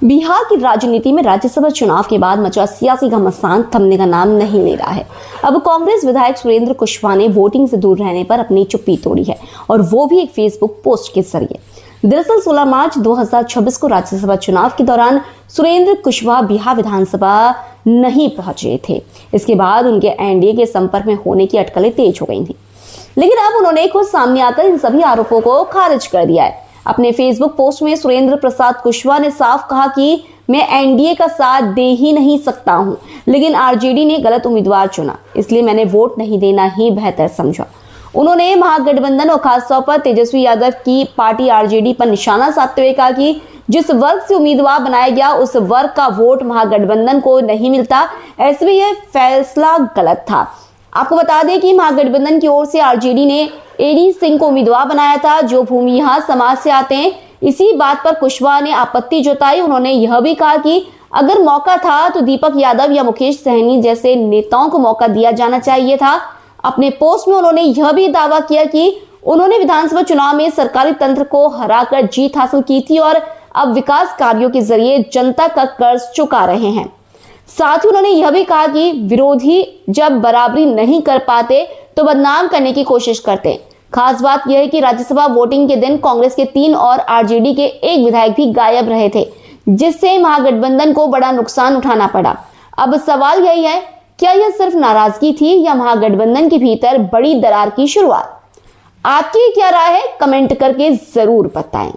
बिहार की राजनीति में राज्यसभा चुनाव के बाद मचा सियासी घमासान थमने का नाम नहीं ले रहा है। अब कांग्रेस विधायक सुरेंद्र कुशवाहा ने वोटिंग से दूर रहने पर अपनी चुप्पी तोड़ी है, और वो भी एक फेसबुक पोस्ट के जरिए। दरअसल 16 मार्च 2026 को राज्यसभा चुनाव के दौरान सुरेंद्र कुशवाहा बिहार विधानसभा नहीं पहुंचे थे। इसके बाद उनके एनडीए के संपर्क में होने की अटकलें तेज हो गई थी, लेकिन अब उन्होंने खुद सामने आकर इन सभी आरोपों को खारिज कर दिया है। अपने फेसबुक पोस्ट में सुरेंद्र प्रसाद कुशवाहा ने साफ कहा कि मैं एनडीए का साथ दे ही नहीं सकता हूं, लेकिन आरजेडी ने गलत उम्मीदवार चुना, इसलिए मैंने वोट नहीं देना ही बेहतर समझा। उन्होंने महागठबंधन और खासतौर पर तेजस्वी यादव की पार्टी आरजेडी पर निशाना साधते हुए कहा कि जिस वर्ग से उम्मीदवार बनाया गया उस वर्ग का वोट महागठबंधन को नहीं मिलता, ऐसे में यह फैसला गलत था। आपको बता दें कि महागठबंधन की ओर से आरजेडी ने एडी सिंह को उम्मीदवार बनाया था, जो भूमिहीन समाज से आते हैं। इसी बात पर कुशवाहा ने आपत्ति जताई। उन्होंने यह भी कहा कि अगर मौका था तो दीपक यादव या मुकेश सहनी जैसे नेताओं को मौका दिया जाना चाहिए था। अपने पोस्ट में उन्होंने यह भी दावा किया कि उन्होंने विधानसभा चुनाव में सरकारी तंत्र को हराकर जीत हासिल की थी और अब विकास कार्यों के जरिए जनता का कर्ज चुका रहे हैं। साथ ही उन्होंने यह भी कहा कि विरोधी जब बराबरी नहीं कर पाते तो बदनाम करने की कोशिश करते हैं। खास बात यह है कि राज्यसभा वोटिंग के दिन कांग्रेस के 3 और आरजेडी के 1 विधायक भी गायब रहे थे, जिससे महागठबंधन को बड़ा नुकसान उठाना पड़ा। अब सवाल यही है, क्या यह सिर्फ नाराजगी थी या महागठबंधन के भीतर बड़ी दरार की शुरुआत? आपकी क्या राय है? कमेंट करके जरूर बताएं।